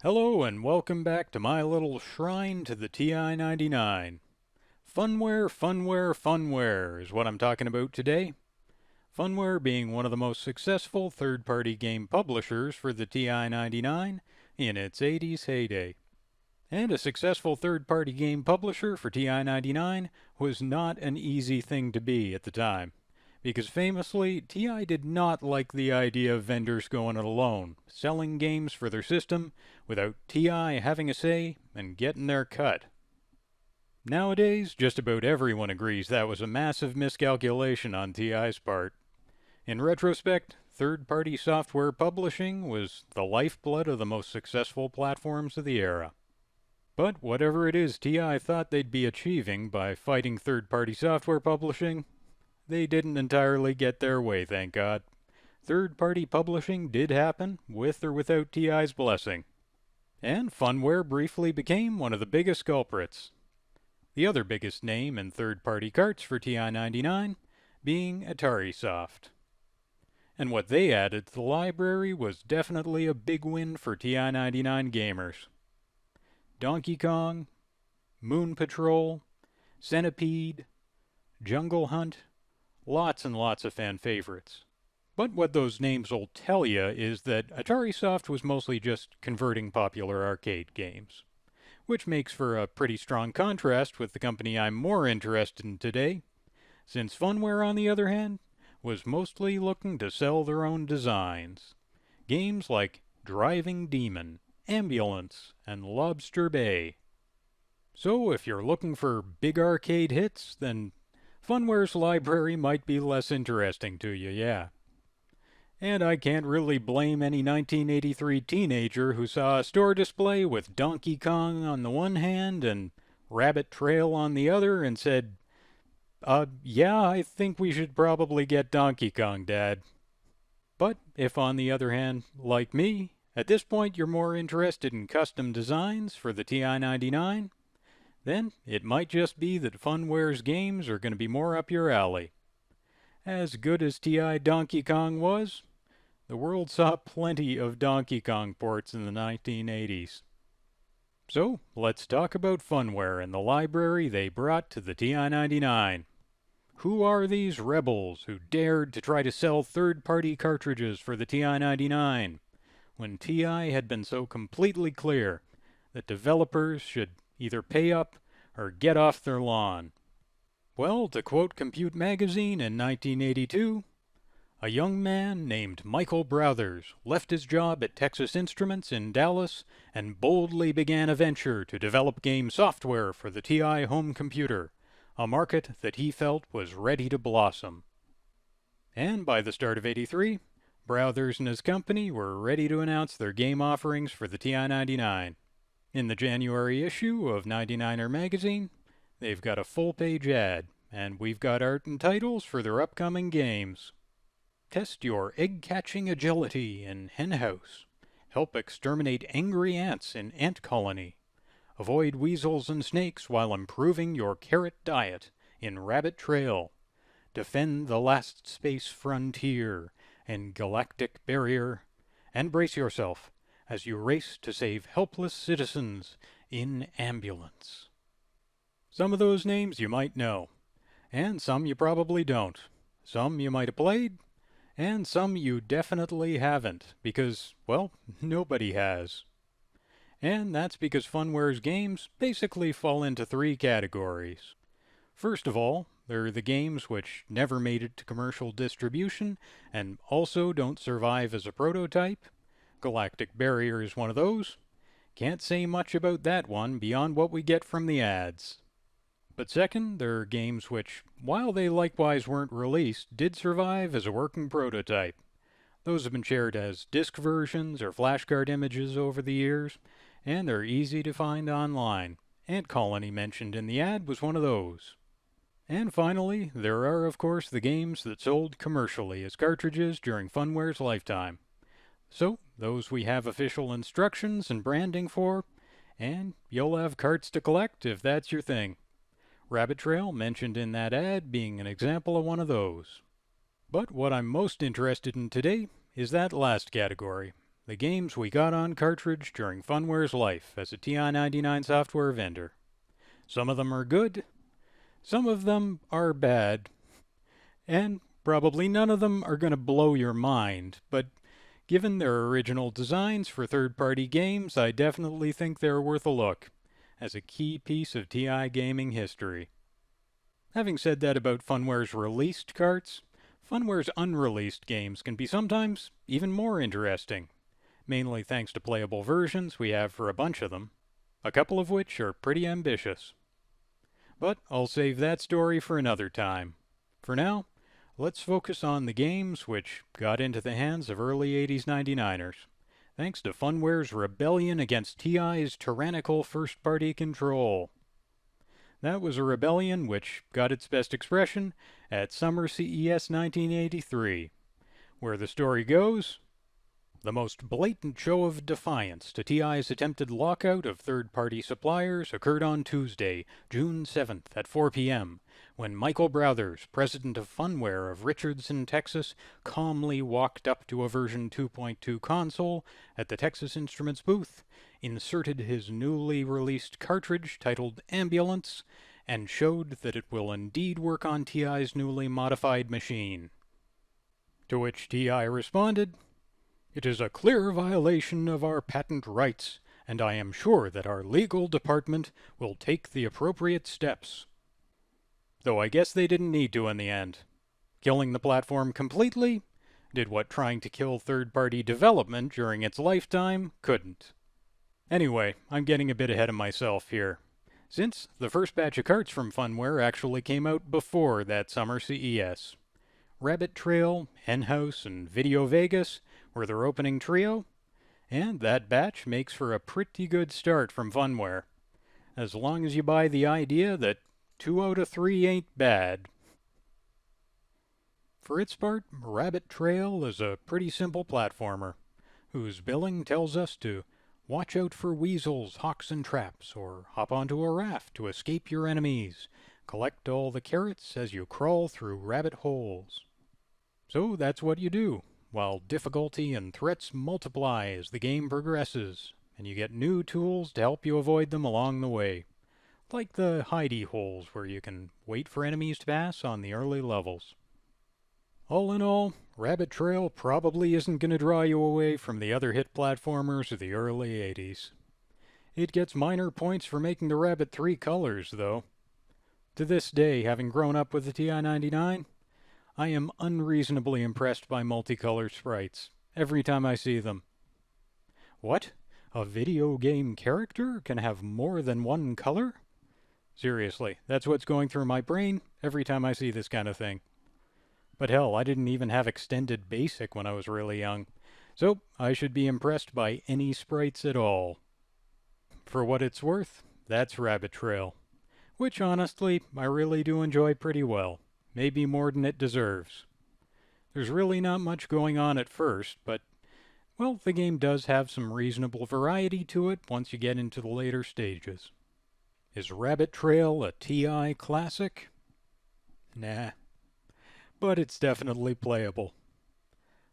Hello and welcome back to my little shrine to the TI-99. Funware, funware, funware is what I'm talking about today. Funware being one of the most successful third-party game publishers for the TI-99 in its 80s heyday. And a successful third-party game publisher for TI-99 was not an easy thing to be at the time, because famously, TI did not like the idea of vendors going it alone, selling games for their system without TI having a say and getting their cut. Nowadays, just about everyone agrees that was a massive miscalculation on TI's part. In retrospect, third-party software publishing was the lifeblood of the most successful platforms of the era. But whatever it is TI thought they'd be achieving by fighting third-party software publishing, they didn't entirely get their way, thank God. Third-party publishing did happen, with or without TI's blessing. And Funware briefly became one of the biggest culprits. The other biggest name in third-party carts for TI-99 being AtariSoft. And what they added to the library was definitely a big win for TI-99 gamers. Donkey Kong, Moon Patrol, Centipede, Jungle Hunt, lots and lots of fan favorites. But what those names will tell you is that AtariSoft was mostly just converting popular arcade games, which makes for a pretty strong contrast with the company I'm more interested in today, since Funware, on the other hand, was mostly looking to sell their own designs. Games like Driving Demon, Ambulance, and Lobster Bay. So if you're looking for big arcade hits, then Funware's library might be less interesting to you, yeah. And I can't really blame any 1983 teenager who saw a store display with Donkey Kong on the one hand and Rabbit Trail on the other and said, yeah, I think we should probably get Donkey Kong, Dad. But if on the other hand, like me, at this point you're more interested in custom designs for the TI-99, then it might just be that Funware's games are going to be more up your alley. As good as TI Donkey Kong was, the world saw plenty of Donkey Kong ports in the 1980s. So, let's talk about Funware and the library they brought to the TI-99. Who are these rebels who dared to try to sell third-party cartridges for the TI-99, when TI had been so completely clear that developers should either pay up or get off their lawn? Well, to quote Compute Magazine in 1982, a young man named Michael Brothers left his job at Texas Instruments in Dallas and boldly began a venture to develop game software for the TI home computer, a market that he felt was ready to blossom. And by the start of '83, Brothers and his company were ready to announce their game offerings for the TI-99. In the January issue of 99er magazine, they've got a full-page ad, and we've got art and titles for their upcoming games. Test your egg-catching agility in Hen House. Help exterminate angry ants in Ant Colony. Avoid weasels and snakes while improving your carrot diet in Rabbit Trail. Defend the last space frontier in Galactic Barrier. And brace yourself as you race to save helpless citizens in Ambulance. Some of those names you might know, and some you probably don't. Some you might have played, and some you definitely haven't, because, well, nobody has. And that's because Funware's games basically fall into three categories. First of all, they're the games which never made it to commercial distribution and also don't survive as a prototype. Galactic Barrier is one of those. Can't say much about that one beyond what we get from the ads. But second, there are games which, while they likewise weren't released, did survive as a working prototype. Those have been shared as disk versions or flashcard images over the years, and they're easy to find online. Ant Colony mentioned in the ad was one of those. And finally, there are of course the games that sold commercially as cartridges during Funware's lifetime. So, those we have official instructions and branding for, and you'll have carts to collect if that's your thing. Rabbit Trail mentioned in that ad being an example of one of those. But what I'm most interested in today is that last category, the games we got on cartridge during Funware's life as a TI-99 software vendor. Some of them are good, some of them are bad, and probably none of them are going to blow your mind, but given their original designs for third-party games, I definitely think they're worth a look as a key piece of TI gaming history. Having said that about Funware's released carts, Funware's unreleased games can be sometimes even more interesting, mainly thanks to playable versions we have for a bunch of them, a couple of which are pretty ambitious. But I'll save that story for another time. For now, let's focus on the games which got into the hands of early 80s 99ers, thanks to Funware's rebellion against TI's tyrannical first-party control. That was a rebellion which got its best expression at Summer CES 1983, where the story goes, the most blatant show of defiance to TI's attempted lockout of third-party suppliers occurred on Tuesday, June 7th at 4 p.m., when Michael Brothers, president of Funware of Richardson, Texas, calmly walked up to a version 2.2 console at the Texas Instruments booth, inserted his newly released cartridge titled Ambulance, and showed that it will indeed work on TI's newly modified machine. To which TI responded, "It is a clear violation of our patent rights, and I am sure that our legal department will take the appropriate steps." Though I guess they didn't need to in the end. Killing the platform completely did what trying to kill third-party development during its lifetime couldn't. Anyway, I'm getting a bit ahead of myself here, since the first batch of carts from Funware actually came out before that summer CES. Rabbit Trail, Henhouse, and Video Vegas were their opening trio, and that batch makes for a pretty good start from Funware, as long as you buy the idea that 2 out of 3 ain't bad. For its part, Rabbit Trail is a pretty simple platformer, whose billing tells us to watch out for weasels, hawks, and traps, or hop onto a raft to escape your enemies. Collect all the carrots as you crawl through rabbit holes. So that's what you do, while difficulty and threats multiply as the game progresses, and you get new tools to help you avoid them along the way. Like the hidey holes where you can wait for enemies to pass on the early levels. All in all, Rabbit Trail probably isn't going to draw you away from the other hit platformers of the early 80s. It gets minor points for making the Rabbit 3 colors, though. To this day, having grown up with the TI-99, I am unreasonably impressed by multicolor sprites every time I see them. What? A video game character can have more than one color? Seriously, that's what's going through my brain every time I see this kind of thing. But hell, I didn't even have extended BASIC when I was really young, so I should be impressed by any sprites at all. For what it's worth, that's Rabbit Trail, which honestly, I really do enjoy pretty well, maybe more than it deserves. There's really not much going on at first, but, well, the game does have some reasonable variety to it once you get into the later stages. Is Rabbit Trail a TI classic? Nah. But it's definitely playable.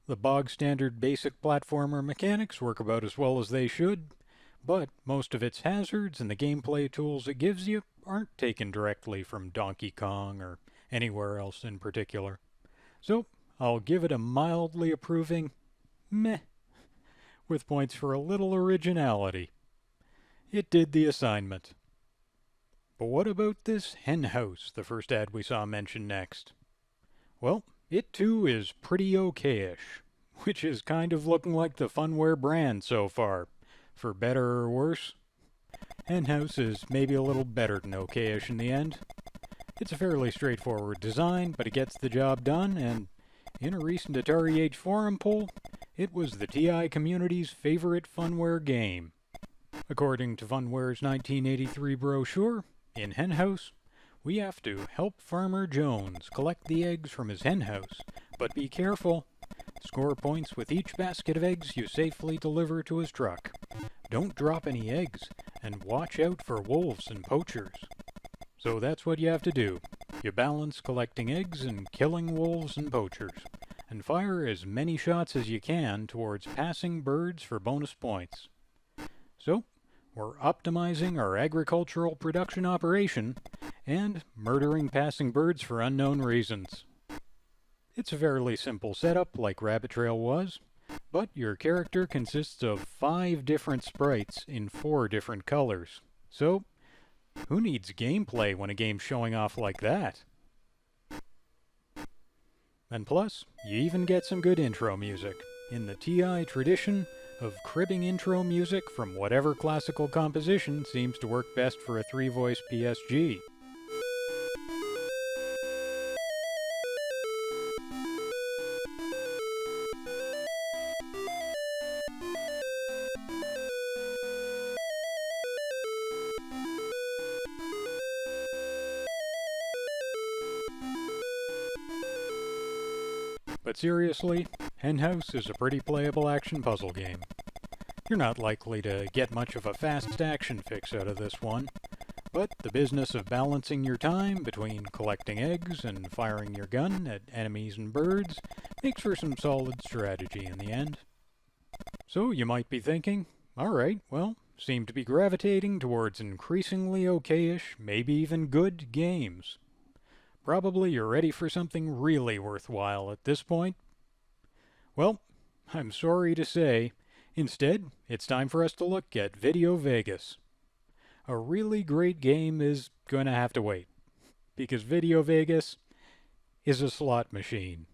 The bog-standard basic platformer mechanics work about as well as they should, but most of its hazards and the gameplay tools it gives you aren't taken directly from Donkey Kong or anywhere else in particular. So, I'll give it a mildly approving meh, with points for a little originality. It did the assignment. But what about this Henhouse, the first ad we saw mentioned next? Well, it too is pretty okay-ish, which is kind of looking like the Funware brand so far, for better or worse. Henhouse is maybe a little better than okay-ish in the end. It's a fairly straightforward design, but it gets the job done, and in a recent Atari Age forum poll, it was the TI community's favorite Funware game. According to Funware's 1983 brochure, in Henhouse, we have to help Farmer Jones collect the eggs from his henhouse, but be careful. Score points with each basket of eggs you safely deliver to his truck. Don't drop any eggs, and watch out for wolves and poachers. So that's what you have to do. You balance collecting eggs and killing wolves and poachers. and fire as many shots as you can towards passing birds for bonus points. So, we're optimizing our agricultural production operation and murdering passing birds for unknown reasons. It's a fairly simple setup like Rabbit Trail was, but your character consists of 5 different sprites in 4 different colors. So, who needs gameplay when a game's showing off like that? And plus, you even get some good intro music, in the TI tradition of cribbing intro music from whatever classical composition seems to work best for a 3-voice PSG. But seriously, Henhouse is a pretty playable action puzzle game. You're not likely to get much of a fast action fix out of this one, but the business of balancing your time between collecting eggs and firing your gun at enemies and birds makes for some solid strategy in the end. So you might be thinking, alright, well, seem to be gravitating towards increasingly okay-ish, maybe even good games. Probably you're ready for something really worthwhile at this point. Well, I'm sorry to say, instead, it's time for us to look at Video Vegas. A really great game is going to have to wait, because Video Vegas is a slot machine.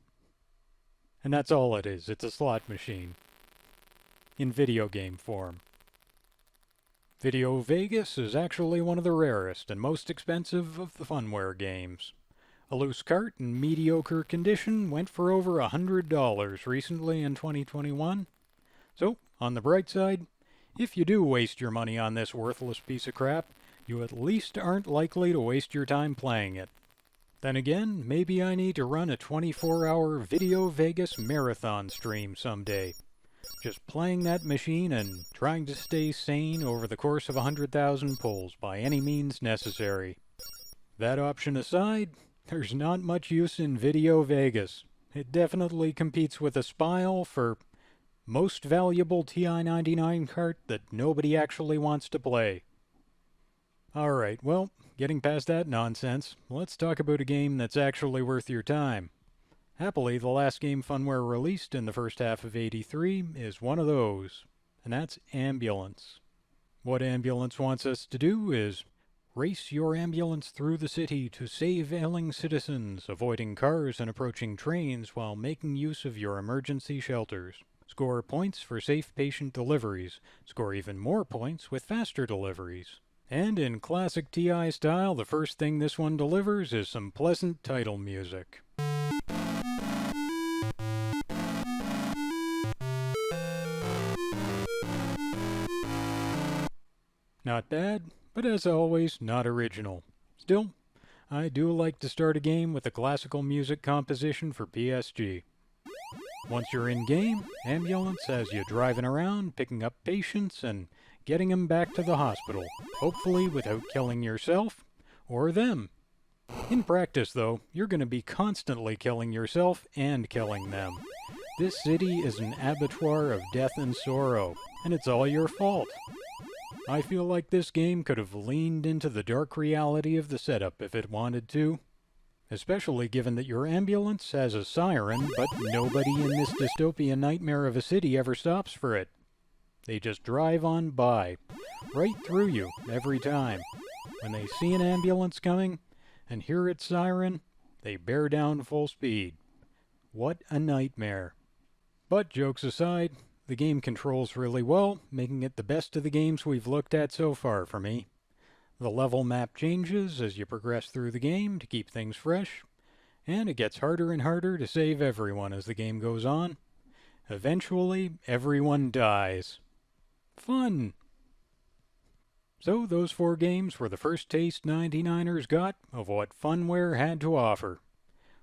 And that's all it is, it's a slot machine. In video game form. Video Vegas is actually one of the rarest and most expensive of the Funware games. A loose cart in mediocre condition went for over $100 recently in 2021. So, on the bright side, if you do waste your money on this worthless piece of crap, you at least aren't likely to waste your time playing it. Then again, maybe I need to run a 24-hour Video Vegas marathon stream someday. Just playing that machine and trying to stay sane over the course of 100,000 pulls by any means necessary. That option aside, there's not much use in Video Vegas. It definitely competes with a Spile for most valuable TI-99 cart that nobody actually wants to play. Alright, well, getting past that nonsense, let's talk about a game that's actually worth your time. Happily, the last game Funware released in the first half of '83 is one of those, and that's Ambulance. What Ambulance wants us to do is race your ambulance through the city to save ailing citizens, avoiding cars and approaching trains while making use of your emergency shelters. Score points for safe patient deliveries. Score even more points with faster deliveries. And in classic TI style, the first thing this one delivers is some pleasant title music. Not bad, but as always, not original. Still, I do like to start a game with a classical music composition for PSG. Once you're in-game, Ambulance has you driving around, picking up patients, and getting them back to the hospital, hopefully without killing yourself or them. In practice, though, you're going to be constantly killing yourself and killing them. This city is an abattoir of death and sorrow, and it's all your fault. I feel like this game could have leaned into the dark reality of the setup if it wanted to. Especially given that your ambulance has a siren, but nobody in this dystopian nightmare of a city ever stops for it. They just drive on by, right through you, every time. When they see an ambulance coming and hear its siren, they bear down full speed. What a nightmare. But jokes aside, the game controls really well, making it the best of the games we've looked at so far for me. The level map changes as you progress through the game to keep things fresh, and it gets harder and harder to save everyone as the game goes on. Eventually, everyone dies. Fun! So those 4 games were the first taste 99ers got of what Funware had to offer.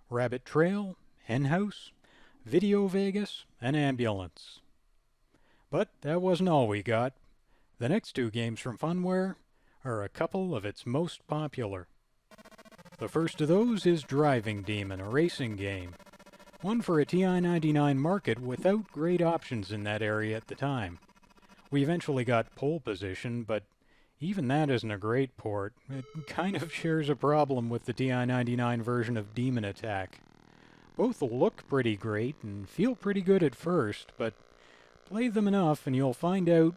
Rabbit Trail, Henhouse, Video Vegas, and Ambulance. But that wasn't all we got. The next 2 games from Funware are a couple of its most popular. The first of those is Driving Demon, a racing game. one for a TI-99 market without great options in that area at the time. We eventually got pole position, but even that isn't a great port. It kind of shares a problem with the TI-99 version of Demon Attack. Both look pretty great and feel pretty good at first, but play them enough and you'll find out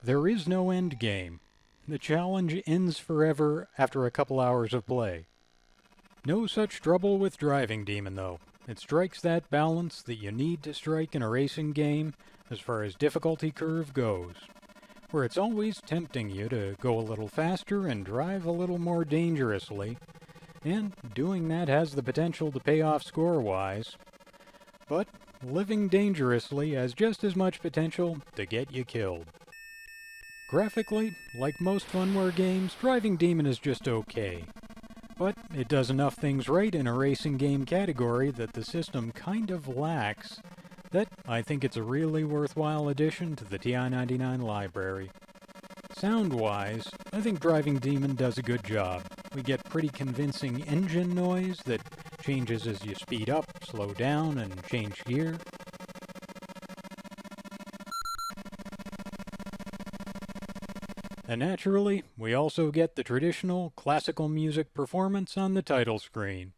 there is no end game. The challenge ends forever after a couple hours of play. No such trouble with Driving Demon, though. It strikes that balance that you need to strike in a racing game as far as difficulty curve goes, where it's always tempting you to go a little faster and drive a little more dangerously, and doing that has the potential to pay off score-wise, but living dangerously has just as much potential to get you killed. Graphically, like most Funware games, Driving Demon is just okay. But it does enough things right in a racing game category that the system kind of lacks, that I think it's a really worthwhile addition to the TI-99 library. Sound-wise, I think Driving Demon does a good job. We get pretty convincing engine noise that changes as you speed up, slow down, and change gear. And naturally, we also get the traditional classical music performance on the title screen.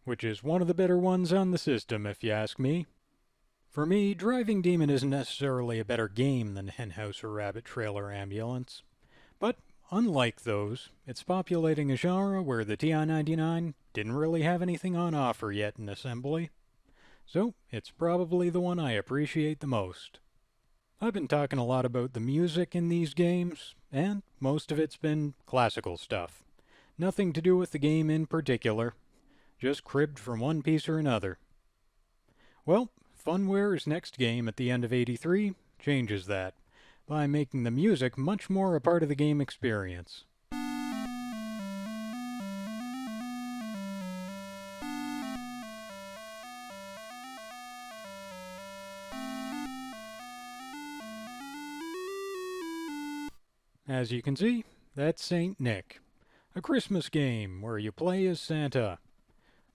Which is one of the better ones on the system, if you ask me. For me, Driving Demon isn't necessarily a better game than Henhouse or Rabbit Trail or Ambulance. But, unlike those, it's populating a genre where the TI-99 didn't really have anything on offer yet in assembly. So, it's probably the one I appreciate the most. I've been talking a lot about the music in these games, and most of it's been classical stuff. Nothing to do with the game in particular, just cribbed from one piece or another. Well, Funware's next game at the end of '83 changes that, by making the music much more a part of the game experience. As you can see, that's Saint Nick, a Christmas game where you play as Santa.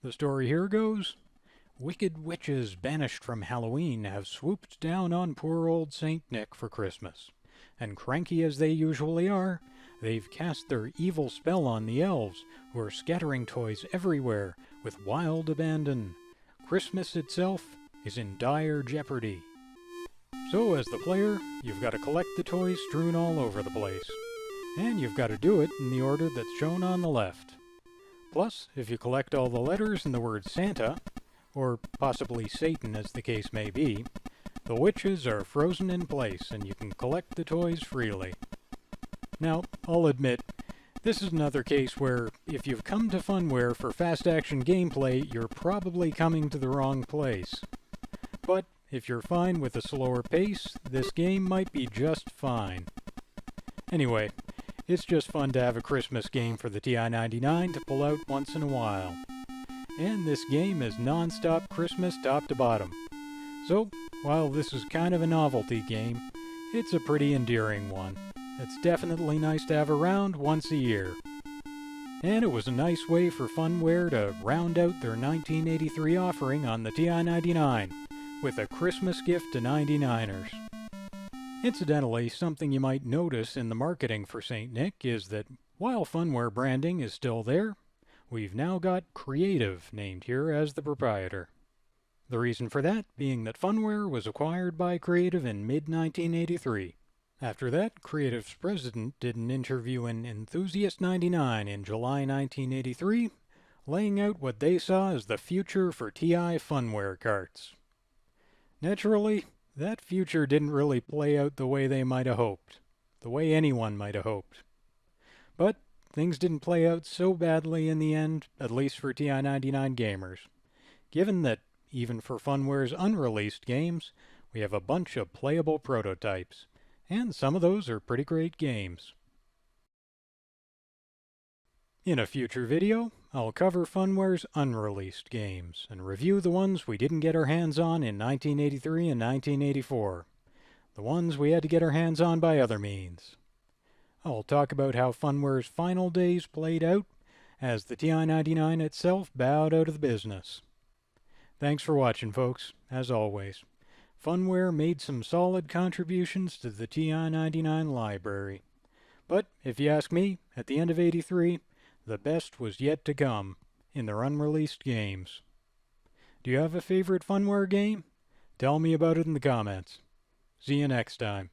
The story here goes, wicked witches banished from Halloween have swooped down on poor old Saint Nick for Christmas, and cranky as they usually are, they've cast their evil spell on the elves, who are scattering toys everywhere with wild abandon. Christmas itself is in dire jeopardy. So as the player, you've got to collect the toys strewn all over the place, and you've got to do it in the order that's shown on the left. Plus, if you collect all the letters in the word Santa, or possibly Satan as the case may be, the witches are frozen in place and you can collect the toys freely. Now, I'll admit, this is another case where if you've come to Funware for fast action gameplay, you're probably coming to the wrong place. But if you're fine with a slower pace, this game might be just fine. Anyway, it's just fun to have a Christmas game for the TI-99 to pull out once in a while. And this game is non-stop Christmas top to bottom. So, while this is kind of a novelty game, it's a pretty endearing one. It's definitely nice to have around once a year. And it was a nice way for Funware to round out their 1983 offering on the TI-99 with a Christmas gift to 99ers. Incidentally, something you might notice in the marketing for Saint Nick is that while Funware branding is still there, we've now got Creative named here as the proprietor. The reason for that being that Funware was acquired by Creative in mid-1983. After that, Creative's president did an interview in Enthusiast 99 in July 1983, laying out what they saw as the future for TI Funware carts. Naturally, that future didn't really play out the way they might have hoped, the way anyone might have hoped. But things didn't play out so badly in the end, at least for TI-99 gamers, given that, even for Funware's unreleased games, we have a bunch of playable prototypes, and some of those are pretty great games. In a future video, I'll cover Funware's unreleased games and review the ones we didn't get our hands on in 1983 and 1984. The ones we had to get our hands on by other means. I'll talk about how Funware's final days played out as the TI-99 itself bowed out of the business. Thanks for watching, folks. As always, Funware made some solid contributions to the TI-99 library. But if you ask me, at the end of '83, the best was yet to come in their unreleased games. Do you have a favorite Funware game? Tell me about it in the comments. See you next time.